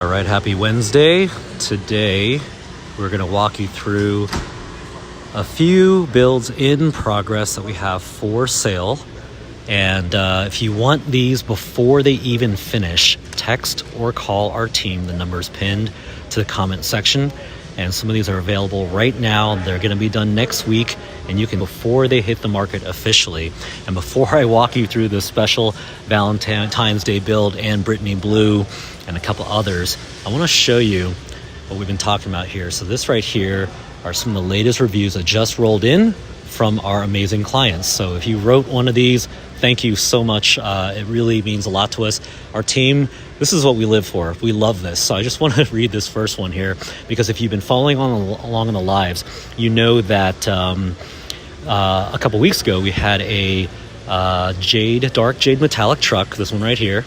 All right, happy Wednesday. Today, we're going to walk you through a few builds in progress that we have for sale. And if you want these before they even finish, text or call our team. The number is pinned to the comment section. And some of these are available right now. They're going to be done next week, and you can before they hit the market officially. And before I walk you through the special Valentine's Day build and Britney Blue and a couple others, I want to show you what we've been talking about here. So this right here are some of the latest reviews that just rolled in from our amazing clients. So if you wrote one of these, thank you so much. It really means a lot to us. Our team, this is what we live for. We love this. So I just want to read this first one here, because if you've been following along in the lives, you know that a couple weeks ago we had a dark jade metallic truck, this one right here.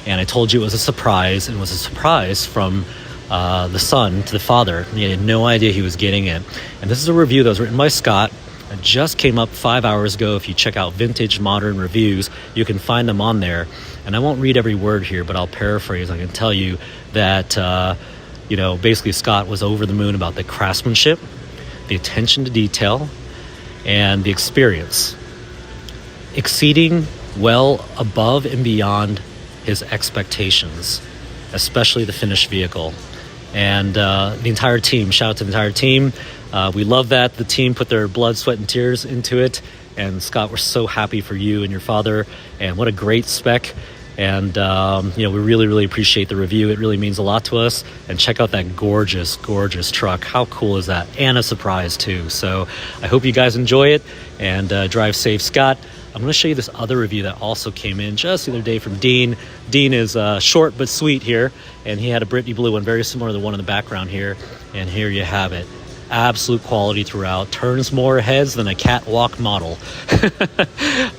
And I told you it was a surprise. It was a surprise from the son to the father. He had no idea he was getting it. And this is a review that was written by Scott. It just came up 5 hours ago. If you check out Vintage Modern Reviews, you can find them on there. And I won't read every word here, but I'll paraphrase. I can tell you that, basically Scott was over the moon about the craftsmanship, the attention to detail, and the experience, exceeding well above and beyond his expectations, especially the finished vehicle. And the entire team, shout out to the entire team. We love that. The team put their blood, sweat, and tears into it. And Scott, we're so happy for you and your father. And what a great spec. And, we really, really appreciate the review. It really means a lot to us. And check out that gorgeous, gorgeous truck. How cool is that? And a surprise, too. So I hope you guys enjoy it and drive safe. Scott, I'm going to show you this other review that also came in just the other day from Dean. Dean is short but sweet here, and he had a Britney Blue one, very similar to the one in the background here. And here you have it. Absolute quality throughout. Turns more heads than a catwalk model.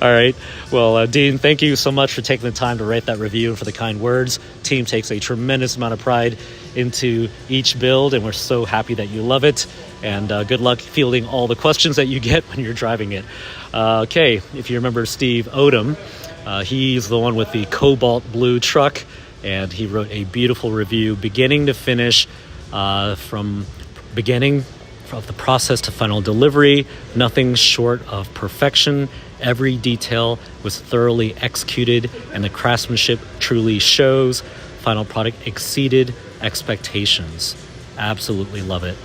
All right. Well, Dean, thank you so much for taking the time to write that review and for the kind words. Team takes a tremendous amount of pride into each build, and we're so happy that you love it. And good luck fielding all the questions that you get when you're driving it. Okay, if you remember Steve Odom, he's the one with the cobalt blue truck, and he wrote a beautiful review beginning to finish, from beginning of the process to final delivery, nothing short of perfection. Every detail was thoroughly executed, and the craftsmanship truly shows. Final product exceeded expectations. Absolutely love it.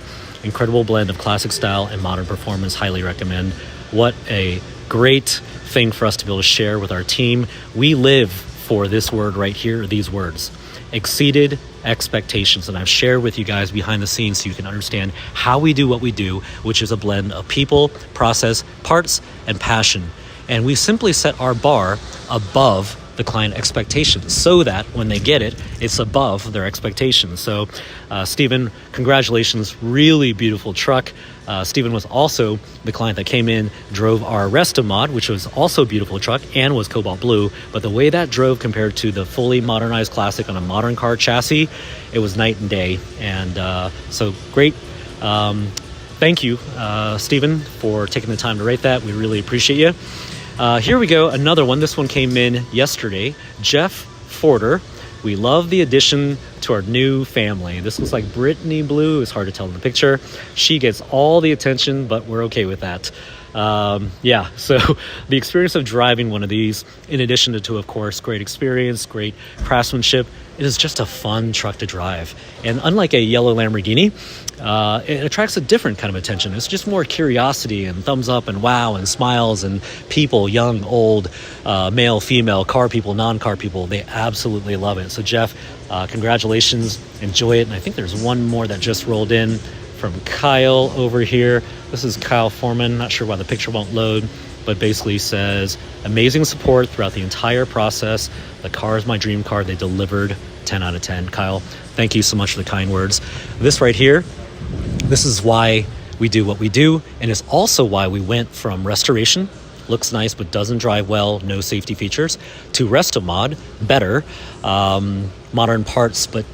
Incredible blend of classic style and modern performance. Highly recommend. What a great thing for us to be able to share with our team. We live for this word right here, these words. Exceeded expectations. And I've shared with you guys behind the scenes so you can understand how we do what we do, which is a blend of people, process, parts, and passion. And we simply set our bar above the client expectations so that when they get it, it's above their expectations. So Stephen, congratulations. Really beautiful truck. Stephen was also the client that came in, drove our Resto Mod, which was also a beautiful truck and was cobalt blue. But the way that drove compared to the fully modernized classic on a modern car chassis, it was night and day. And so great. Thank you, Stephen, for taking the time to write that. We really appreciate you. Here we go, another one. This one came in yesterday. Jeff Forder. We love the addition to our new family. This looks like Britney Blue. It's hard to tell in the picture. She gets all the attention, but we're okay with that. So the experience of driving one of these, in addition to of course, great experience, great craftsmanship, it is just a fun truck to drive. And unlike a yellow Lamborghini, it attracts a different kind of attention. It's just more curiosity and thumbs up and wow and smiles and people, young, old, male, female, car people, non-car people. They absolutely love it. So Jeff, congratulations. Enjoy it. And I think there's one more that just rolled in from Kyle over here. This is Kyle Foreman. Not sure why the picture won't load, but basically says, amazing support throughout the entire process. The car is my dream car. They delivered 10 out of 10. Kyle, thank you so much for the kind words. This right here, this is why we do what we do, and it's also why we went from restoration, looks nice but doesn't drive well, no safety features, to Resto Mod, better, modern parts, but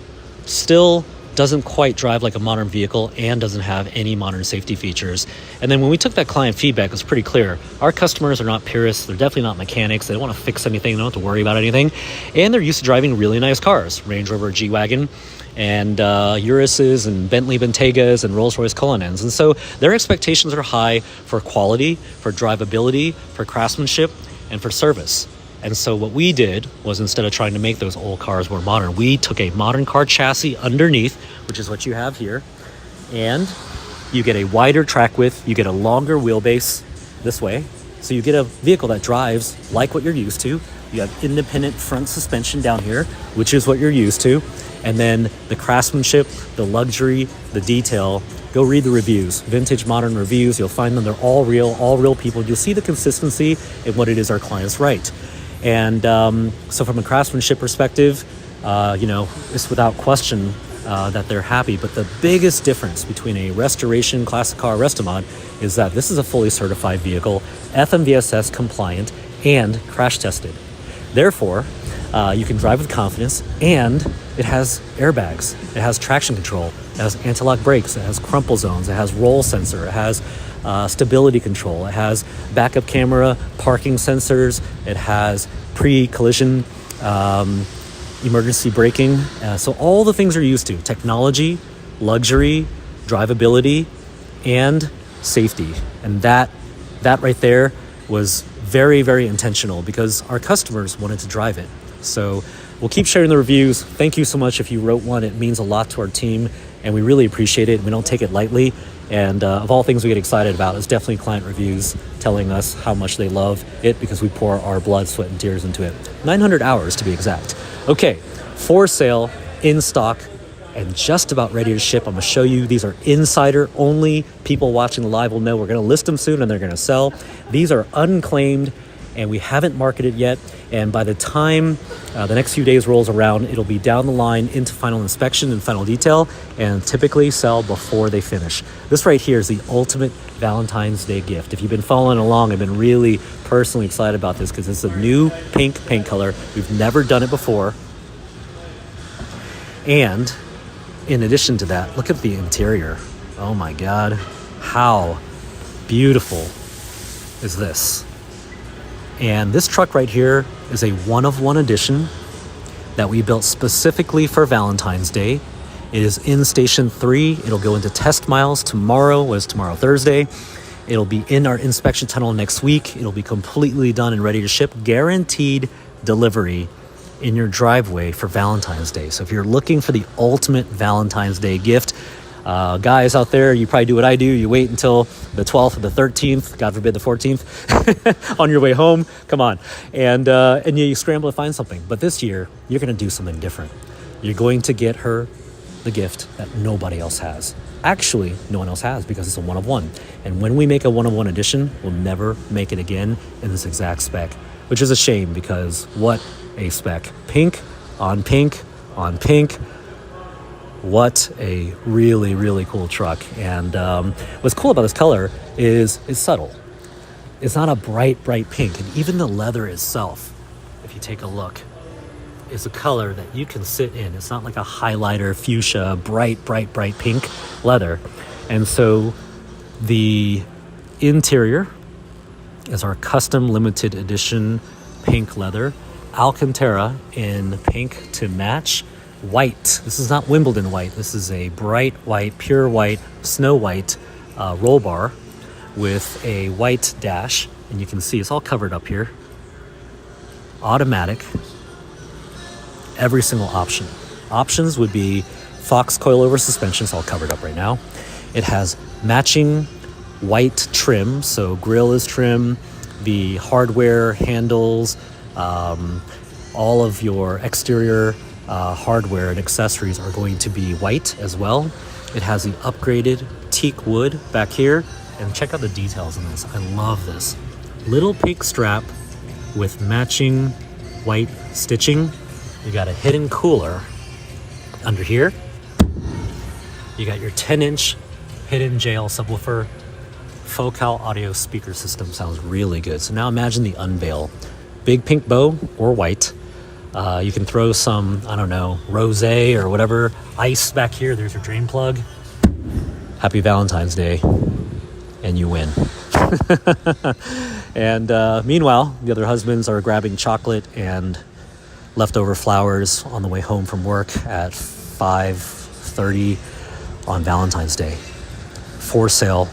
still doesn't quite drive like a modern vehicle and doesn't have any modern safety features. And then when we took that client feedback, it was pretty clear. Our customers are not purists. They're definitely not mechanics. They don't want to fix anything. They don't have to worry about anything. And they're used to driving really nice cars, Range Rover G-Wagon and Urises and Bentley Bentegas and Rolls-Royce Cullinans. And so their expectations are high for quality, for drivability, for craftsmanship, and for service. And so what we did was, instead of trying to make those old cars more modern, we took a modern car chassis underneath, which is what you have here, and you get a wider track width, you get a longer wheelbase this way. So you get a vehicle that drives like what you're used to. You have independent front suspension down here, which is what you're used to. And then the craftsmanship, the luxury, the detail. Go read the reviews, vintage modern reviews. You'll find them. They're all real people. You'll see the consistency in what it is our clients write. And so from a craftsmanship perspective, it's without question that they're happy. But the biggest difference between a restoration classic car Restomod is that this is a fully certified vehicle, FMVSS compliant, and crash tested. Therefore, you can drive with confidence, and it has airbags, it has traction control, it has anti-lock brakes, it has crumple zones, it has roll sensor, it has stability control, it has backup camera, parking sensors, it has pre-collision emergency braking. So all the things you're used to: technology, luxury, drivability, and safety. And that right there was very, very intentional, because our customers wanted to drive it. So we'll keep sharing the reviews. Thank you so much if you wrote one. It means a lot to our team, and we really appreciate it. We don't take it lightly. And of all things we get excited about is definitely client reviews telling us how much they love it, because we pour our blood, sweat, and tears into it. 900 hours to be exact. Okay, for sale, in stock, and just about ready to ship. I'm going to show you. These are insider only. People watching the live will know we're going to list them soon and they're going to sell. These are unclaimed, and we haven't marketed yet. And by the time the next few days rolls around, it'll be down the line into final inspection and final detail, and typically sell before they finish. This right here is the ultimate Valentine's Day gift. If you've been following along, I've been really personally excited about this, because it's a new pink paint color. We've never done it before. And in addition to that, look at the interior. Oh my God, how beautiful is this? And this truck right here is a one-of-one edition that we built specifically for Valentine's Day. It is in Station 3. It'll go into test miles tomorrow, Thursday. It'll be in our inspection tunnel next week. It'll be completely done and ready to ship. Guaranteed delivery in your driveway for Valentine's Day. So if you're looking for the ultimate Valentine's Day gift, guys out there, you probably do what I do. You wait until the 12th or the 13th, God forbid the 14th, on your way home. Come on. And you scramble to find something. But this year, you're going to do something different. You're going to get her the gift that nobody else has. Actually, no one else has, because it's a one-of-one. And when we make a one-of-one edition, we'll never make it again in this exact spec, which is a shame, because what a spec. Pink on pink on pink. What a really, really cool truck. And what's cool about this color is it's subtle. It's not a bright pink. And even the leather itself, if you take a look, is a color that you can sit in. It's not like a highlighter, fuchsia, bright pink leather. And so the interior is our custom limited edition pink leather. Alcantara in pink to match. White. This is not Wimbledon white. This is a bright white, pure white, snow white roll bar with a white dash. And you can see it's all covered up here. Automatic. Every single option. Options would be Fox coilover suspension. It's all covered up right now. It has matching white trim. So grille is trim. The hardware, handles, all of your exterior hardware and accessories are going to be white as well. It has the upgraded teak wood back here. And check out the details on this. I love this. Little pink strap with matching white stitching. You got a hidden cooler under here. You got your 10-inch hidden JL subwoofer. Focal audio speaker system sounds really good. So now imagine the unveil. Big pink bow or white. You can throw some, I don't know, rosé or whatever, ice back here. There's your drain plug. Happy Valentine's Day, and you win. And meanwhile, the other husbands are grabbing chocolate and leftover flowers on the way home from work at 5:30 on Valentine's Day. For sale,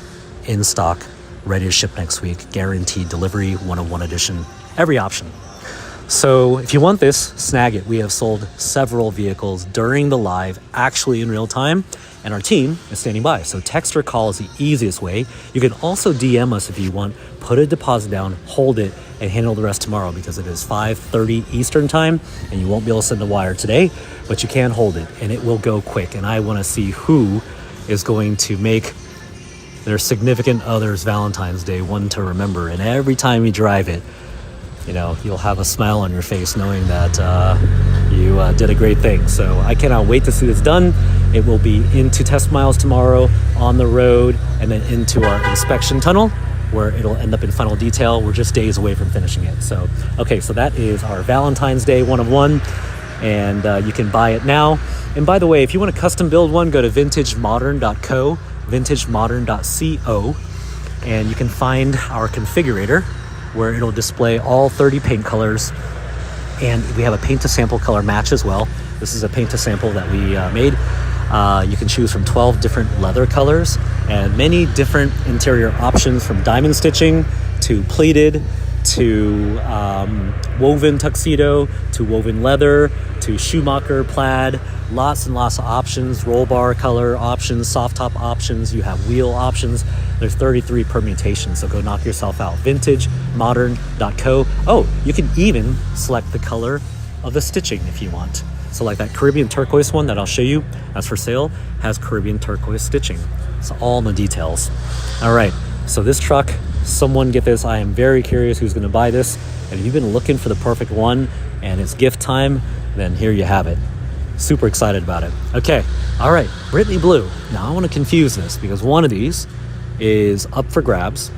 in stock, ready to ship next week, guaranteed delivery, 101 edition, every option. So if you want this, snag it. We have sold several vehicles during the live, actually in real time, and our team is standing by. So text or call is the easiest way. You can also DM us if you want. Put a deposit down, hold it, and handle the rest tomorrow because it is 5:30 Eastern time, and you won't be able to send the wire today, but you can hold it, and it will go quick. And I want to see who is going to make their significant other's Valentine's Day one to remember. And every time you drive it, you know, you'll have a smile on your face knowing that you did a great thing. So I cannot wait to see this done. It will be into test miles tomorrow, on the road, and then into our inspection tunnel where it'll end up in final detail. We're just days away from finishing it. So, okay, so that is our Valentine's Day 1 of 1, and you can buy it now. And by the way, if you want to custom build one, go to vintagemodern.co, vintagemodern.co, and you can find our configurator where it'll display all 30 paint colors, and we have a paint to sample color match as well. This is a paint to sample that we made. You can choose from 12 different leather colors and many different interior options, from diamond stitching to pleated to woven tuxedo to woven leather to Schumacher plaid. Lots and lots of options, roll bar color options, soft top options. You have wheel options. There's 33 permutations, so go knock yourself out. vintagemodern.co. Oh, you can even select the color of the stitching if you want. So like that Caribbean turquoise one that I'll show you, that's for sale, has Caribbean turquoise stitching. It's all in the details. All right, so this truck, someone get this. I am very curious who's gonna buy this. And if you've been looking for the perfect one and it's gift time, then here you have it. Super excited about it. Okay, all right, Britney Blue. Now I want to confuse this because one of these is up for grabs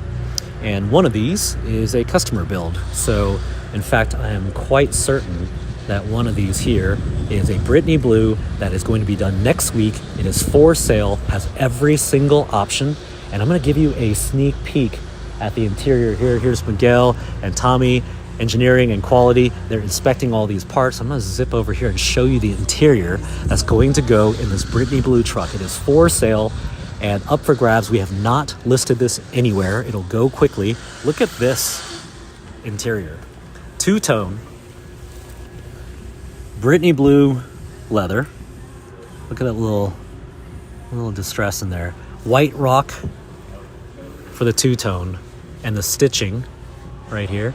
and one of these is a customer build. So in fact, I am quite certain that one of these here is a Britney Blue that is going to be done next week. It is for sale, has every single option, and I'm going to give you a sneak peek at the interior here. Here's Miguel and Tommy, engineering and quality. They're inspecting all these parts. I'm going to zip over here and show you the interior that's going to go in this Britney Blue truck. It is for sale and up for grabs. We have not listed this anywhere. It'll go quickly. Look at this interior. Two-tone Britney Blue leather. Look at that little distress in there. White rock for the two-tone, and the stitching right here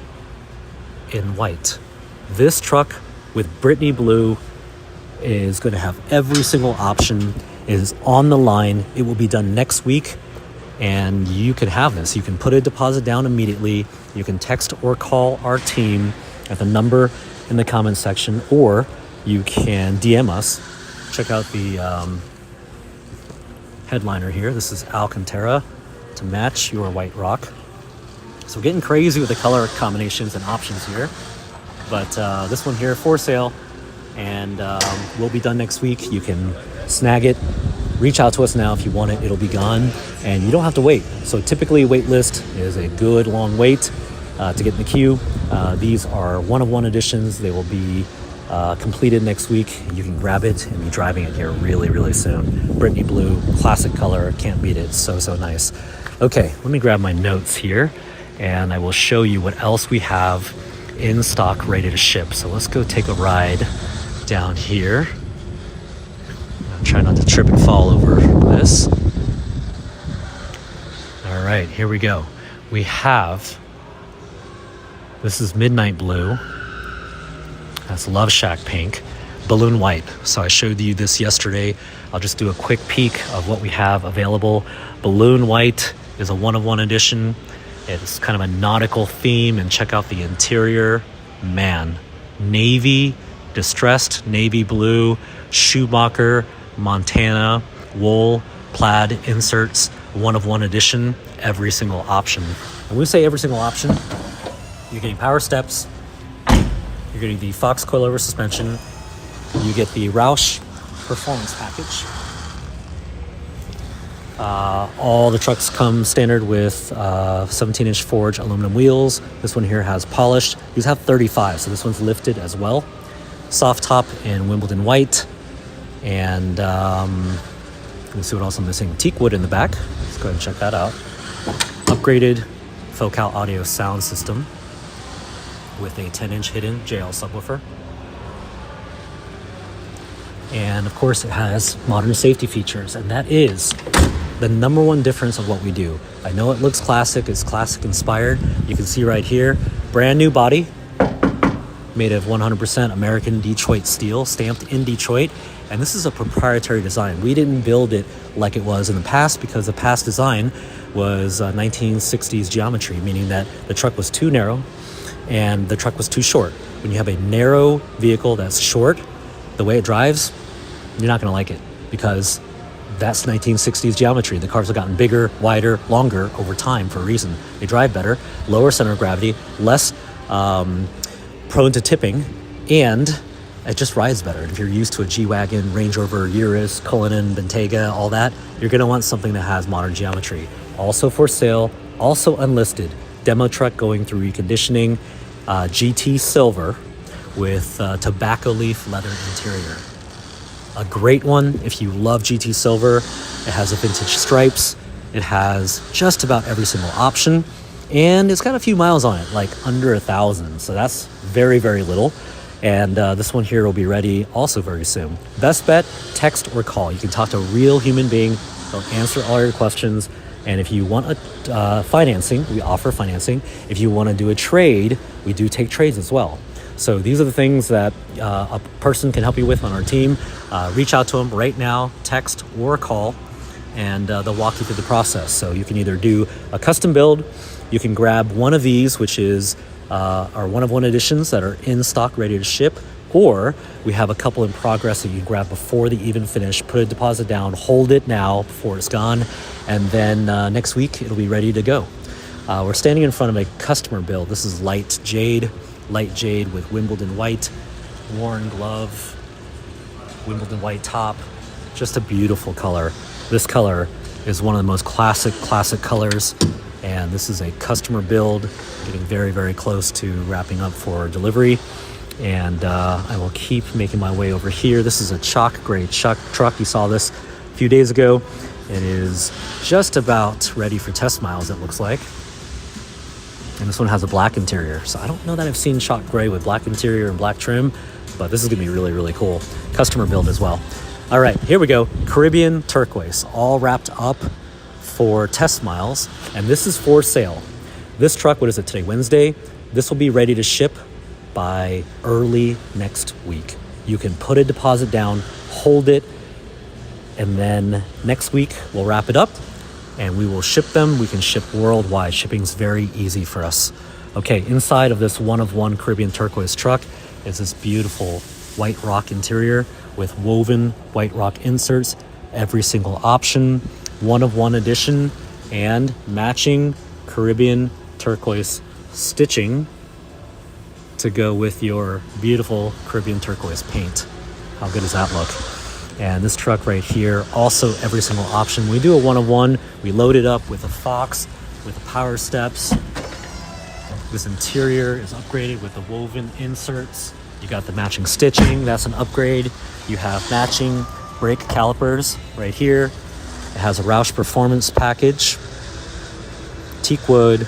in white. This truck with Britney Blue is going to have every single option. It is on the line. It will be done next week, and you can have this. You can put a deposit down immediately. You can text or call our team at the number in the comment section, or you can DM us. Check out the headliner here. This is Alcantara to match your white rock. So we're getting crazy with the color combinations and options here. But this one here for sale, and will be done next week. You can snag it. Reach out to us now if you want it. It'll be gone, and you don't have to wait. So typically wait list is a good long wait to get in the queue. These are 1 of 1 editions. They will be completed next week. You can grab it and be driving it here really, really soon. Britney Blue, classic color, can't beat it. So nice. Okay, let me grab my notes here, and I will show you what else we have in stock ready to ship. So let's go take a ride down here. I'll try not to trip and fall over this. All right, here we go. We have, this is Midnight Blue. That's Love Shack Pink. Balloon White. So I showed you this yesterday. I'll just do a quick peek of what we have available. Balloon White is a 1 of 1 edition. It's kind of a nautical theme, and check out the interior. Man, navy, distressed navy blue, Schumacher, Montana, wool, plaid inserts, 1 of 1 edition, every single option. When we say every single option, you're getting power steps, you're You're getting the Fox coilover suspension. You get the Roush performance package. All the trucks come standard with 17-inch forged aluminum wheels. This one here has polished. These have 35, so this one's lifted as well. Soft top in Wimbledon white. And let me see what else I'm missing. Teak wood in the back. Let's go ahead and check that out. Upgraded Focal audio sound system with a 10-inch hidden JL subwoofer. And of course it has modern safety features, and that is the number one difference of what we do. I know it looks classic, it's classic inspired. You can see right here, brand new body, made of 100% American Detroit steel, stamped in Detroit. And this is a proprietary design. We didn't build it like it was in the past because the past design was 1960s geometry, meaning that the truck was too narrow and the truck was too short. When you have a narrow vehicle that's short, the way it drives, you're not gonna like it because that's 1960s geometry. The cars have gotten bigger, wider, longer over time for a reason. They drive better, lower center of gravity, less prone to tipping, and it just rides better. If you're used to a G-Wagon, Range Rover, Urus, Cullinan, Bentayga, all that, you're gonna want something that has modern geometry. Also for sale, also unlisted, demo truck going through reconditioning, GT silver with tobacco leaf leather interior. A great one if you love GT silver. It has the vintage stripes. It has just about every single option, and it's got a few miles on it, like under 1,000. So that's very, very little. And this one here will be ready also very soon. Best bet, text or call. You can talk to a real human being. They'll answer all your questions. And if you want financing, we offer financing. If you want to do a trade, we do take trades as well. So these are the things that a person can help you with on our team. Reach out to them right now, text or call, and they'll walk you through the process. So you can either do a custom build, you can grab one of these, which is our one-of-one editions that are in stock, ready to ship, or we have a couple in progress that you can grab before they even finish, put a deposit down, hold it now before it's gone, and then next week it'll be ready to go. We're standing in front of a customer build. This is light jade with Wimbledon white, worn glove, Wimbledon white top. Just a beautiful color. This color is one of the most classic colors, and this is a customer build, getting very, very close to wrapping up for delivery. And I will keep making my way over here. This is a chalk gray truck. You saw this a few days ago. It is just about ready for test miles, it looks like. And this one has a black interior. So I don't know that I've seen chalk gray with black interior and black trim, but this is gonna be really, really cool. Customer build as well. All right, here we go. Caribbean turquoise, all wrapped up for test miles. And this is for sale. This truck, what is it today, Wednesday? This will be ready to ship by early next week. You can put a deposit down, hold it, and then next week we'll wrap it up and we will ship them. We can ship worldwide. Shipping's very easy for us. Okay, inside of this one-of-one Caribbean turquoise truck is this beautiful white rock interior with woven white rock inserts, every single option, one-of-one edition, and matching Caribbean turquoise stitching to go with your beautiful Caribbean turquoise paint. How good does that look? And this truck right here, also every single option. We do a one-of-one. We load it up with a Fox, with the power steps. This interior is upgraded with the woven inserts. You got the matching stitching, that's an upgrade. You have matching brake calipers right here. It has a Roush performance package, teak wood,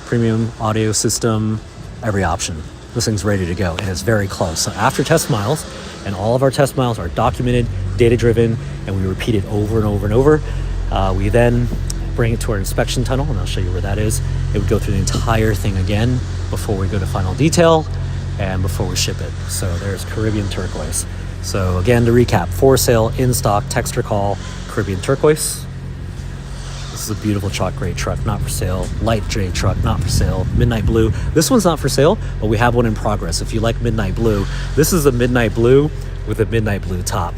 premium audio system, every option. This thing's ready to go, and it's very close. So after test miles, and all of our test miles are documented, data-driven, and we repeat it over and over and over, we then bring it to our inspection tunnel, and I'll show you where that is. It would go through the entire thing again before we go to final detail and before we ship it. So there's Caribbean turquoise. So again, to recap, for sale, in stock, text or call, Caribbean turquoise. This is a beautiful chalk gray truck, not for sale. Light gray truck, not for sale. Midnight blue. This one's not for sale, but we have one in progress. If you like midnight blue, this is a midnight blue with a midnight blue top.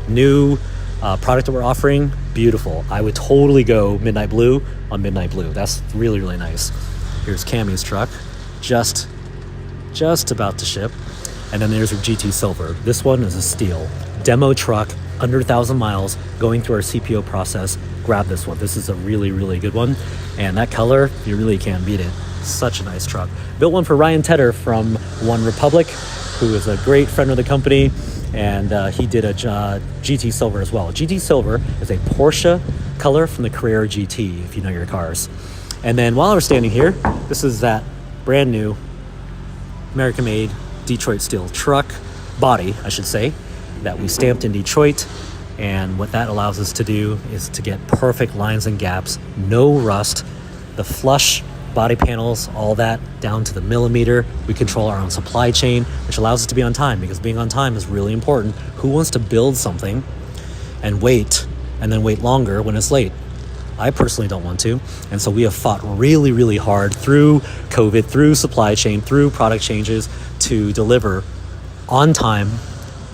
New product that we're offering, beautiful. I would totally go midnight blue on midnight blue. That's really, really nice. Here's Cammy's truck, just about to ship. And then there's our GT Silver. This one is a steal. Demo truck, under 1,000 miles, going through our CPO process. Grab this one. This is a really, really good one. And that color, you really can't beat it. Such a nice truck. Built one for Ryan Tedder from One Republic, who is a great friend of the company. And he did a GT Silver as well. GT Silver is a Porsche color from the Carrera GT, if you know your cars. And then while we're standing here, this is that brand new American-made Detroit steel truck body, I should say, that we stamped in Detroit. And what that allows us to do is to get perfect lines and gaps, no rust, the flush body panels, all that down to the millimeter. We control our own supply chain, which allows us to be on time, because being on time is really important. Who wants to build something and then wait longer when it's late? I personally don't want to. And so we have fought really, really hard through COVID, through supply chain, through product changes to deliver on time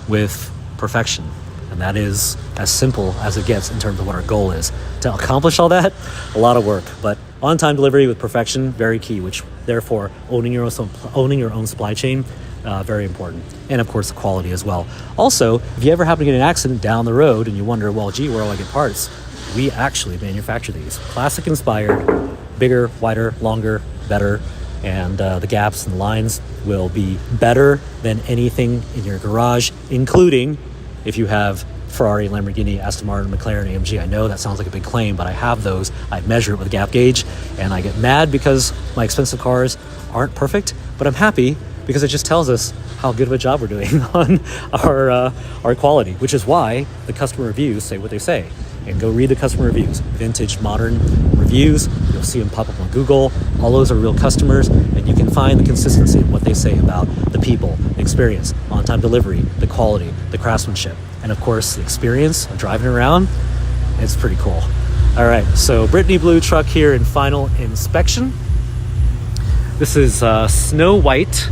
with perfection. And that is as simple as it gets in terms of what our goal is. To accomplish all that, a lot of work, but on-time delivery with perfection, very key, which therefore owning your own supply chain, very important. And of course, the quality as well. Also, if you ever happen to get in an accident down the road and you wonder, well, gee, where do I get parts? We actually manufacture these. Classic inspired, bigger, wider, longer, better, and the gaps and the lines will be better than anything in your garage, including if you have Ferrari, Lamborghini, Aston Martin, McLaren, AMG. I know that sounds like a big claim, but I have those. I measure it with a gap gauge, and I get mad because my expensive cars aren't perfect, but I'm happy because it just tells us how good of a job we're doing on our quality, which is why the customer reviews say what they say. And go read the customer reviews, vintage, modern reviews. You'll see them pop up on Google. All those are real customers, and you can find the consistency in what they say about the people, the experience, on-time delivery, the quality, the craftsmanship, and of course, the experience of driving around. It's pretty cool. All right, so Britney Blue truck here in final inspection. This is snow white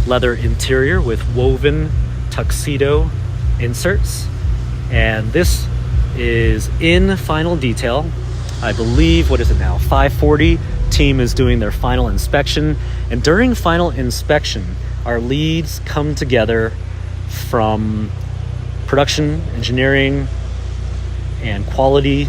leather interior with woven tuxedo inserts, and this is in final detail. I believe, what is it now, 5:40, team is doing their final inspection, and during final inspection our leads come together from production, engineering, and quality,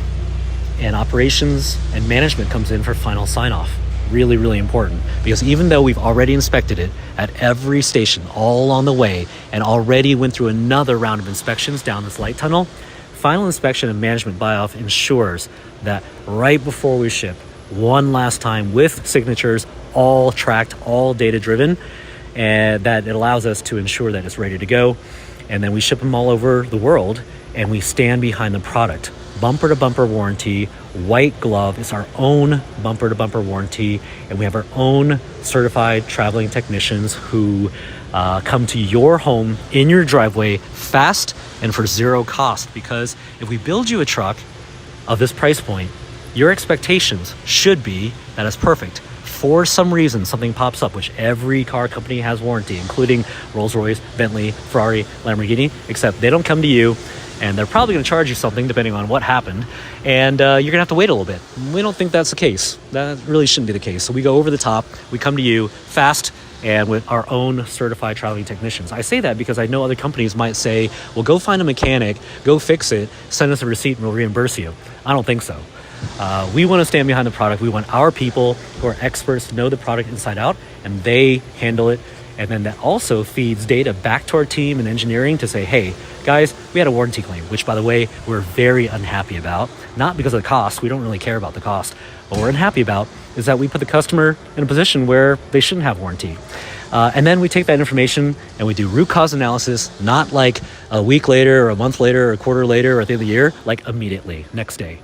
and operations, and management comes in for final sign-off. Really, really important, because even though we've already inspected it at every station all along the way and already went through another round of inspections down this light tunnel, final inspection and management buy-off ensures that right before we ship, one last time with signatures, all tracked, all data-driven, and that it allows us to ensure that it's ready to go. And then we ship them all over the world, and we stand behind the product. Bumper-to-bumper warranty, white glove. It's our own bumper-to-bumper warranty, and we have our own certified traveling technicians who come to your home in your driveway fast and for zero cost. Because if we build you a truck of this price point, your expectations should be that it's perfect. For some reason, something pops up, which every car company has warranty, including Rolls-Royce, Bentley, Ferrari, Lamborghini, except they don't come to you, and they're probably going to charge you something depending on what happened, and you're going to have to wait a little bit. We don't think that's the case. That really shouldn't be the case. So we go over the top, we come to you fast, and with our own certified traveling technicians. I say that because I know other companies might say, well, go find a mechanic, go fix it, send us a receipt, and we'll reimburse you. I don't think so. We want to stand behind the product. We want our people who are experts to know the product inside out, and they handle it. And then that also feeds data back to our team and engineering to say, hey, guys, we had a warranty claim, which, by the way, we're very unhappy about. Not because of the cost. We don't really care about the cost. What we're unhappy about is that we put the customer in a position where they shouldn't have warranty. And then we take that information and we do root cause analysis, not like a week later or a month later or a quarter later or at the end of the year, like immediately, next day.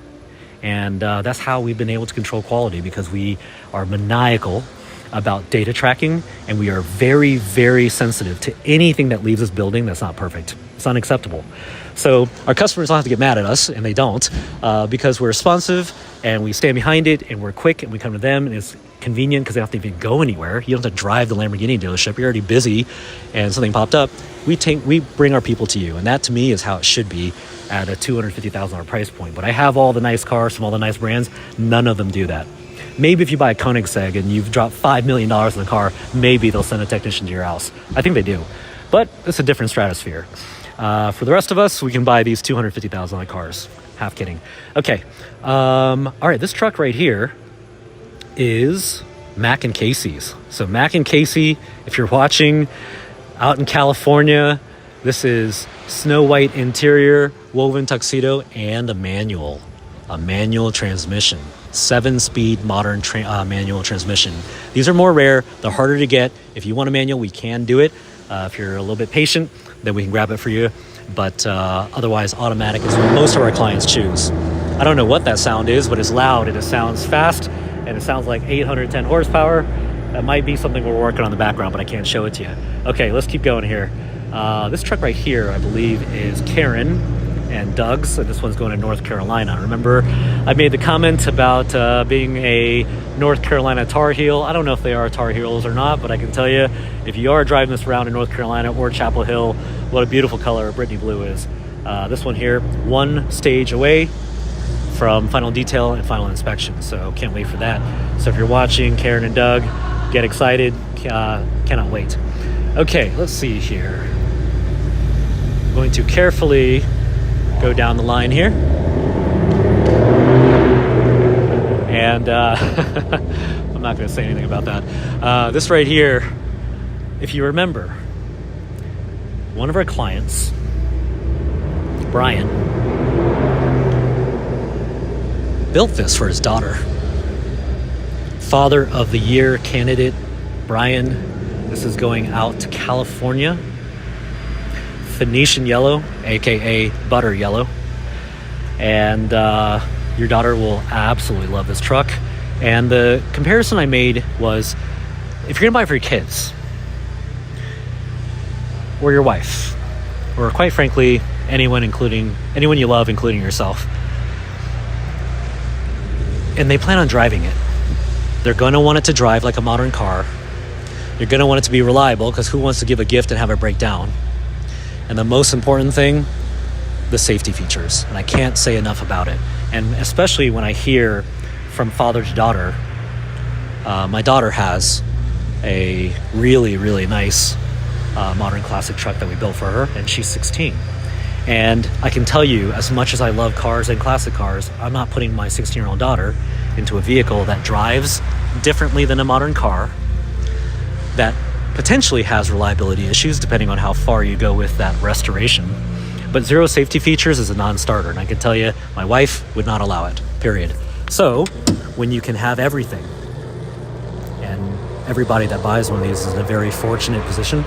And that's how we've been able to control quality, because we are maniacal about data tracking, and we are very, very sensitive to anything that leaves this building that's not perfect. It's unacceptable. So our customers don't have to get mad at us, and they don't, because we're responsive and we stand behind it, and we're quick, and we come to them, and it's convenient because they don't have to even go anywhere. You don't have to drive the Lamborghini dealership. You're already busy and something popped up. We bring our people to you, and that to me is how it should be at a $250,000 price point. But I have all the nice cars from all the nice brands. None of them do that. Maybe if you buy a Koenigsegg and you've dropped $5 million in the car, maybe they'll send a technician to your house. I think they do. But it's a different stratosphere. For the rest of us, we can buy these $250,000 cars. Half kidding. Okay. All right, this truck right here is Mac and Casey's. So Mac and Casey, if you're watching out in California, this is snow white interior, woven tuxedo, and a manual transmission. 7-speed modern manual transmission. These are more rare. They're harder to get. If you want a manual, we can do it. If you're a little bit patient, then we can grab it for you. But otherwise, automatic is what most of our clients choose. I don't know what that sound is, but it's loud and it sounds fast and it sounds like 810 horsepower. That might be something we're working on in the background, but I can't show it to you. Okay, let's keep going here. This truck right here, I believe, is Karen and Doug's, and this one's going to North Carolina. Remember, I made the comment about being a North Carolina Tar Heel. I don't know if they are Tar Heels or not, but I can tell you, if you are driving this around in North Carolina or Chapel Hill, what a beautiful color Britney blue is. This one here, one stage away from final detail and final inspection, so can't wait for that. So if you're watching, Karen and Doug, get excited. Cannot wait. Okay, let's see here. I'm going to carefully go down the line here. And I'm not going to say anything about that. This right here, if you remember, one of our clients, Brian, built this for his daughter. Father of the Year candidate, Brian. This is going out to California. Phoenician yellow, aka butter yellow. And your daughter will absolutely love this truck. And the comparison I made was, if you're gonna buy it for your kids or your wife, or quite frankly anyone you love, including yourself, and they plan on driving it, they're gonna want it to drive like a modern car. You're gonna want it to be reliable, because who wants to give a gift and have it break down? And the most important thing, the safety features. And I can't say enough about it. And especially when I hear from father to daughter, my daughter has a really, really nice modern classic truck that we built for her, and she's 16. And I can tell you, as much as I love cars and classic cars, I'm not putting my 16-year-old daughter into a vehicle that drives differently than a modern car, that potentially has reliability issues depending on how far you go with that restoration. But zero safety features is a non-starter, and I can tell you, my wife would not allow it, period. So when you can have everything, and everybody that buys one of these is in a very fortunate position,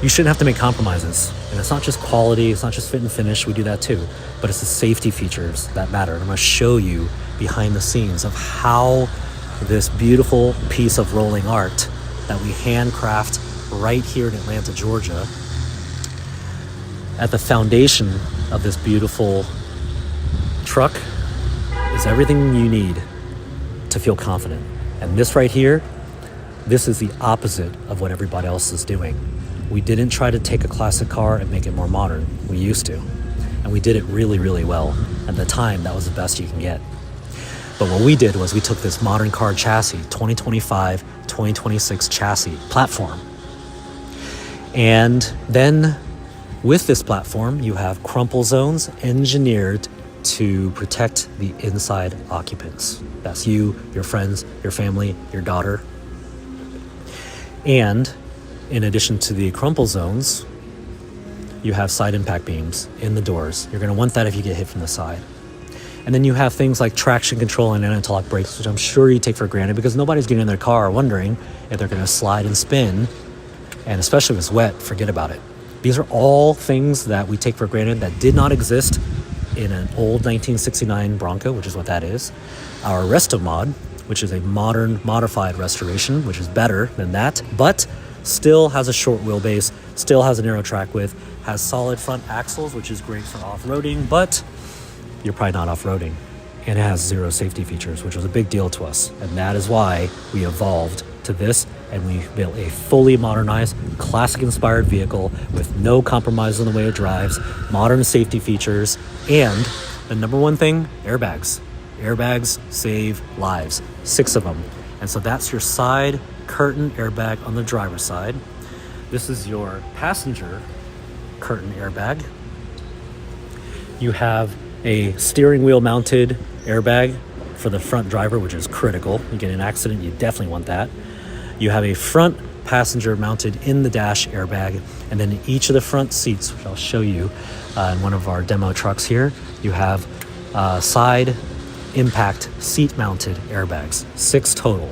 you shouldn't have to make compromises. And it's not just quality, it's not just fit and finish, we do that too, but it's the safety features that matter. And I'm gonna show you behind the scenes of how this beautiful piece of rolling art that we handcraft right here in Atlanta, Georgia, at the foundation of this beautiful truck is everything you need to feel confident. And this right here, this is the opposite of what everybody else is doing. We didn't try to take a classic car and make it more modern. We used to. And we did it really, really well. At the time, that was the best you can get. But what we did was we took this modern car chassis, 2025, 2026 chassis platform. And then with this platform, you have crumple zones engineered to protect the inside occupants. That's you, your friends, your family, your daughter. And in addition to the crumple zones, you have side impact beams in the doors. You're going to want that if you get hit from the side. And then you have things like traction control and anti-lock brakes, which I'm sure you take for granted because nobody's getting in their car wondering if they're going to slide and spin. And especially if it's wet, forget about it. These are all things that we take for granted that did not exist in an old 1969 Bronco, which is what that is. Our Resto Mod, which is a modern modified restoration, which is better than that, but still has a short wheelbase, still has a narrow track width, has solid front axles, which is great for off-roading, but you're probably not off-roading. And it has zero safety features, which was a big deal to us. And that is why we evolved to this, and we built a fully modernized, classic-inspired vehicle with no compromise in the way it drives, modern safety features, and the number one thing, airbags. Airbags save lives, 6 of them. And so that's your side curtain airbag on the driver's side. This is your passenger curtain airbag. You have a steering wheel mounted airbag for the front driver, which is critical. You get in an accident, you definitely want that. You have a front passenger mounted in the dash airbag, and then in each of the front seats, which I'll show you in one of our demo trucks here, you have side impact seat mounted airbags, 6 total.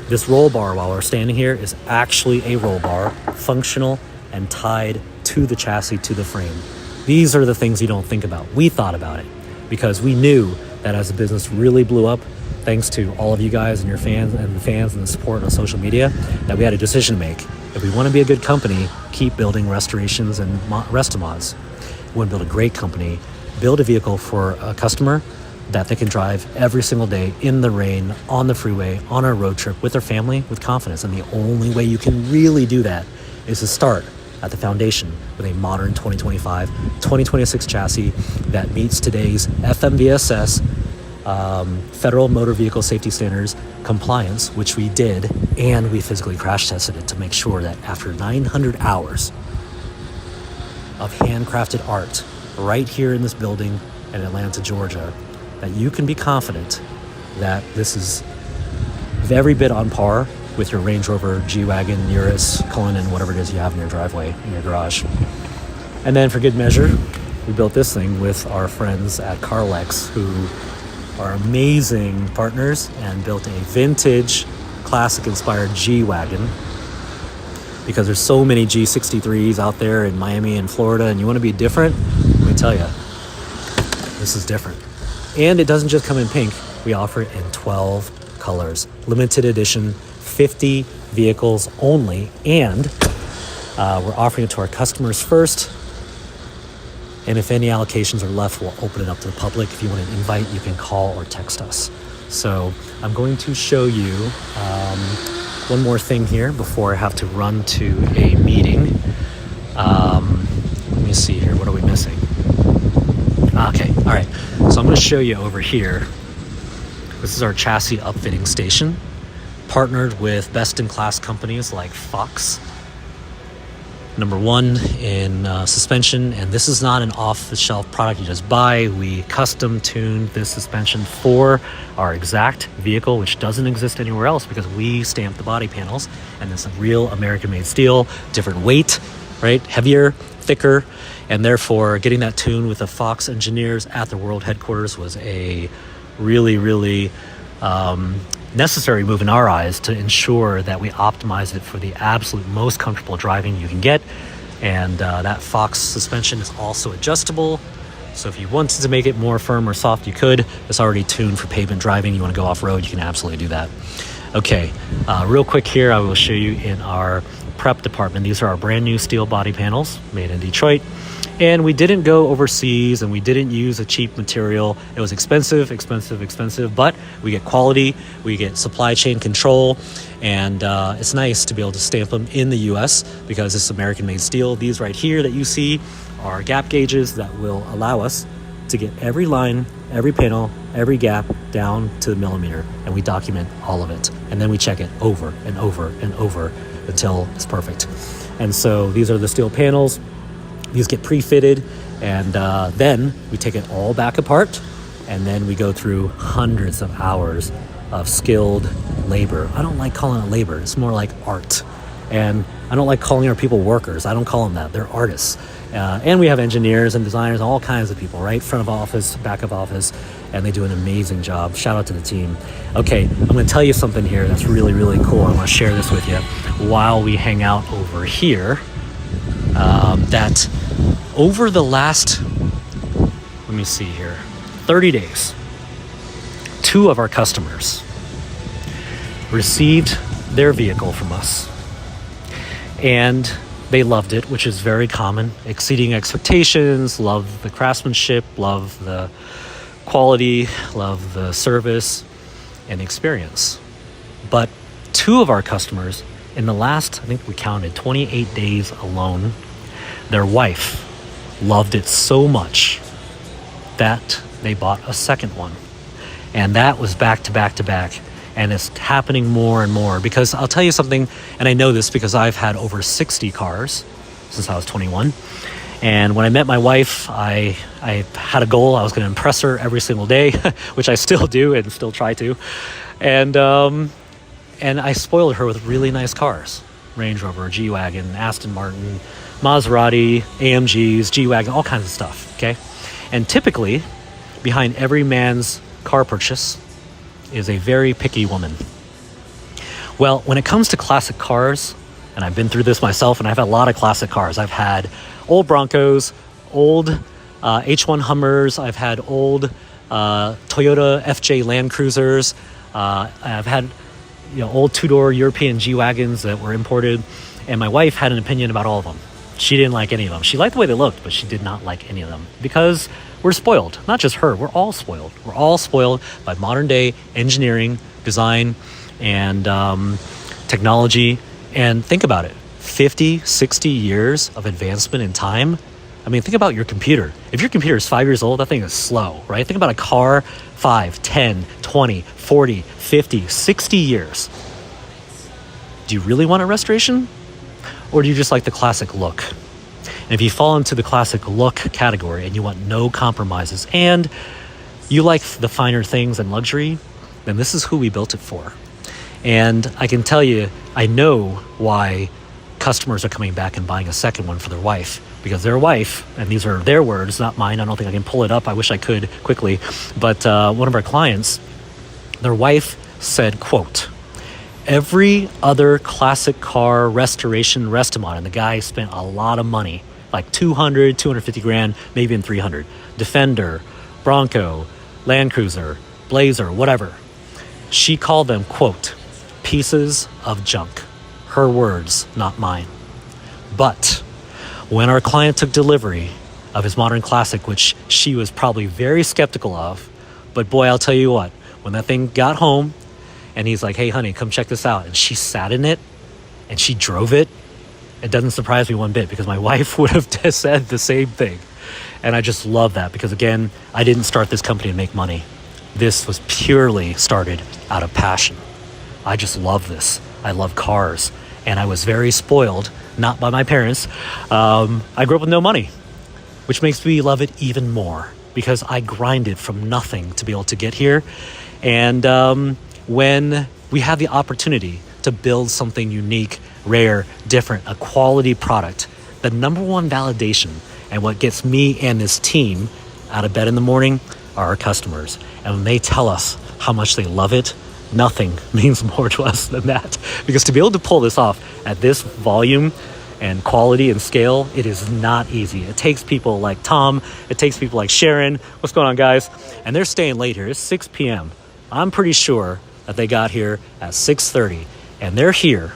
This roll bar while we're standing here is actually a roll bar, functional and tied to the chassis, to the frame. These are the things you don't think about. We thought about it because we knew that as the business really blew up, thanks to all of you guys and your fans and the support on social media, that we had a decision to make. If we want to be a good company, keep building restorations and restomods. We want to build a great company, build a vehicle for a customer that they can drive every single day in the rain, on the freeway, on a road trip with their family with confidence. And the only way you can really do that is to start at the foundation with a modern 2025, 2026 chassis that meets today's FMVSS, Federal Motor Vehicle Safety Standards compliance, which we did, and we physically crash tested it to make sure that after 900 hours of handcrafted art right here in this building in Atlanta, Georgia, that you can be confident that this is every bit on par with your Range Rover, G-Wagon, Urus, Cullinan, whatever it is you have in your driveway, in your garage. And then for good measure, we built this thing with our friends at Carlex, who are amazing partners, and built a vintage, classic-inspired G-Wagon, because there's so many G63s out there in Miami and Florida, and you want to be different. Let me tell you, this is different. And it doesn't just come in pink. We offer it in 12 colors. Limited edition, 50 vehicles only. And we're offering it to our customers first. And if any allocations are left, we'll open it up to the public. If you want an invite, you can call or text us. So I'm going to show you one more thing here before I have to run to a meeting. Let me see here. What are we missing? Okay, all right. So I'm going to show you over here. This is our chassis upfitting station, partnered with best-in-class companies like Fox, #1 in suspension. And this is not an off-the-shelf product you just buy. We custom-tuned this suspension for our exact vehicle, which doesn't exist anywhere else because we stamped the body panels. And it's a real American-made steel, different weight, right? Heavier, thicker. And therefore, getting that tuned with the Fox engineers at the world headquarters was a really, really necessary move in our eyes to ensure that we optimize it for the absolute most comfortable driving you can get. And that Fox suspension is also adjustable. So if you wanted to make it more firm or soft, you could. It's already tuned for pavement driving. You want to go off-road, you can absolutely do that. Okay, real quick here, I will show you in our prep department. These are our brand new steel body panels made in Detroit. And we didn't go overseas, and we didn't use a cheap material. It was expensive, but we get quality, we get supply chain control, and it's nice to be able to stamp them in the US because it's American-made steel. These right here that you see are gap gauges that will allow us to get every line, every panel, every gap down to the millimeter, and we document all of it. And then we check it over and over and over until it's perfect. And so these are the steel panels. These get pre-fitted, and then we take it all back apart, and then we go through hundreds of hours of skilled labor. I don't like calling it labor. It's more like art. And I don't like calling our people workers. I don't call them that. They're artists. And we have engineers and designers, all kinds of people, right? Front of office, back of office, and they do an amazing job. Shout out to the team. Okay, I'm going to tell you something here that's really, really cool. I want to share this with you while we hang out over here. That over the last, let me see here, 30 days, 2 of our customers received their vehicle from us, and they loved it, which is very common, exceeding expectations, love the craftsmanship, love the quality, love the service and experience. But 2 of our customers, in the last, I think we counted 28 days alone, their wife loved it so much that they bought a second one. And that was back to back to back. And it's happening more and more because I'll tell you something, and I know this because I've had over 60 cars since I was 21. And when I met my wife, I had a goal. I was going to impress her every single day, which I still do and still try to. And I spoiled her with really nice cars. Range Rover, G-Wagon, Aston Martin, Maserati, AMGs, G-Wagon, all kinds of stuff, okay? And typically, behind every man's car purchase is a very picky woman. Well, when it comes to classic cars, and I've been through this myself, and I've had a lot of classic cars. I've had old Broncos, old H1 Hummers. I've had old Toyota FJ Land Cruisers. I've had old two-door European G-Wagons that were imported. And my wife had an opinion about all of them. She didn't like any of them. She liked the way they looked, but she did not like any of them because we're spoiled. Not just her. We're all spoiled. We're all spoiled by modern-day engineering, design, and technology. And think about it. 50, 60 years of advancement in time. I mean, think about your computer. If your computer is 5 years old, that thing is slow, right? Think about a car, 5, 10, 20, 40, 50, 60 years. Do you really want a restoration? Or do you just like the classic look? And if you fall into the classic look category and you want no compromises and you like the finer things and luxury, then this is who we built it for. And I can tell you, I know why customers are coming back and buying a second one for their wife, because their wife, and these are their words, not mine. I don't think I can pull it up. I wish I could quickly. But one of our clients, their wife said, quote, every other classic car restoration restaurant, and the guy spent a lot of money, like 200, 250 grand, maybe in 300. Defender, Bronco, Land Cruiser, Blazer, whatever. She called them, quote, pieces of junk. Her words, not mine. But when our client took delivery of his modern classic, which she was probably very skeptical of, but boy, I'll tell you what, when that thing got home and he's like, hey, honey, come check this out. And she sat in it and she drove it. It doesn't surprise me one bit because my wife would have said the same thing. And I just love that because, again, I didn't start this company to make money. This was purely started out of passion. I just love this. I love cars. And I was very spoiled, not by my parents. I grew up with no money, which makes me love it even more because I grinded from nothing to be able to get here. And when we have the opportunity to build something unique, rare, different, a quality product, the number one validation and what gets me and this team out of bed in the morning are our customers. And when they tell us how much they love it, nothing means more to us than that. Because to be able to pull this off at this volume and quality and scale, it is not easy. It takes people like Tom. It takes people like Sharon. What's going on, guys? And they're staying late here. It's 6 p.m. I'm pretty sure that they got here at 6:30. And they're here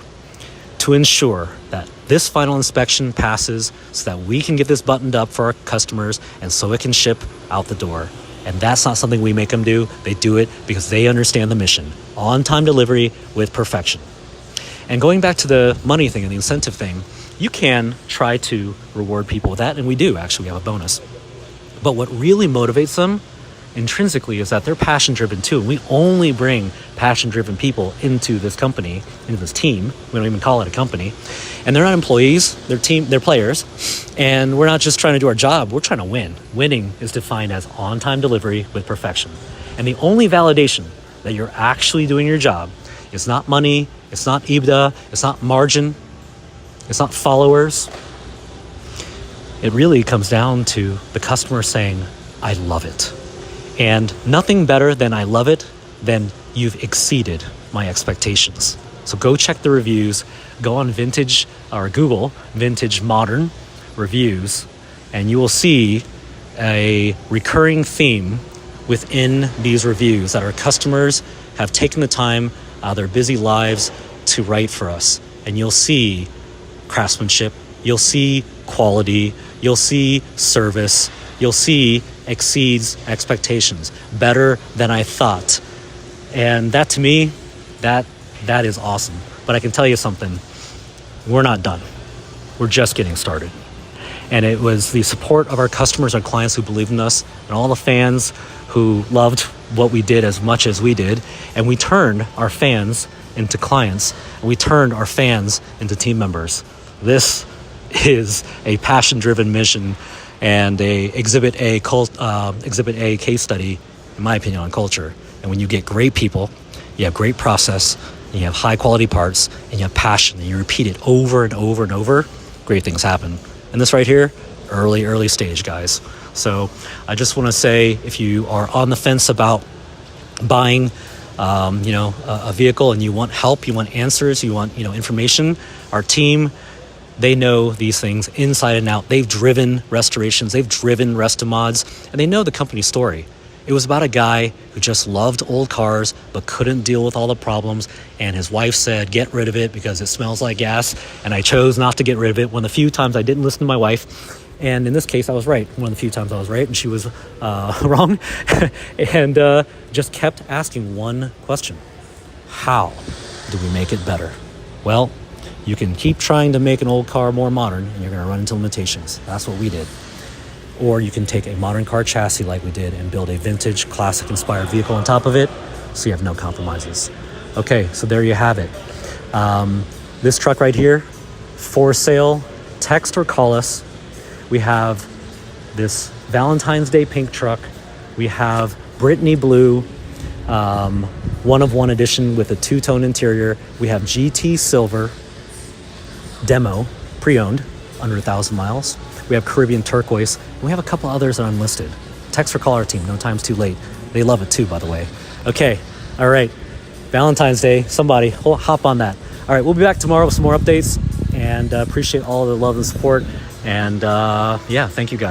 to ensure that this final inspection passes so that we can get this buttoned up for our customers and so it can ship out the door. And that's not something we make them do. They do it because they understand the mission. On-time delivery with perfection. And going back to the money thing and the incentive thing, you can try to reward people with that, and we do. Actually, we have a bonus. But what really motivates them intrinsically is that they're passion-driven too. And we only bring passion-driven people into this company, into this team. We don't even call it a company. And they're not employees, they're players. And we're not just trying to do our job, we're trying to win. Winning is defined as on-time delivery with perfection. And the only validation that you're actually doing your job is not money, it's not EBITDA, it's not margin, it's not followers. It really comes down to the customer saying, I love it. And nothing better than I love it than you've exceeded my expectations. So go check the reviews, go on Vintage or Google Vintage Modern Reviews, and you will see a recurring theme within these reviews that our customers have taken the time out of their busy lives to write for us. And you'll see craftsmanship, you'll see quality, you'll see service, you'll see exceeds expectations, better than I thought. And that to me, that is awesome. But I can tell you something, we're not done. We're just getting started. And it was the support of our customers, our clients who believed in us, and all the fans who loved what we did as much as we did, and we turned our fans into clients, and we turned our fans into team members. This is a passion-driven mission and a exhibit A case study, in my opinion, on culture. And when you get great people, you have great process, and you have high quality parts, and you have passion, and you repeat it over and over and over, great things happen. And this right here, early stage, guys. So I just want to say, if you are on the fence about buying a vehicle and you want help, you want answers, you want information, our team, they know these things inside and out. They've driven restorations, they've driven Restomods, and they know the company story. It was about a guy who just loved old cars but couldn't deal with all the problems, and his wife said, get rid of it because it smells like gas, and I chose not to get rid of it. One of the few times I didn't listen to my wife, and in this case I was right. One of the few times I was right and she was wrong. And just kept asking one question: how do we make it better? Well, you can keep trying to make an old car more modern and you're going to run into limitations. That's what we did. Or you can take a modern car chassis like we did and build a vintage, classic-inspired vehicle on top of it, so you have no compromises. Okay, so there you have it. This truck right here, for sale. Text or call us. We have this Valentine's Day pink truck. We have Britney blue, one of one edition with a two-tone interior. We have GT silver, demo, pre-owned, under 1,000 miles. We have Caribbean turquoise. And we have a couple others that are unlisted. Text or call our team. No time's too late. They love it too, by the way. Okay. All right. Valentine's Day. Somebody hop on that. All right. We'll be back tomorrow with some more updates, and appreciate all the love and support. And thank you guys.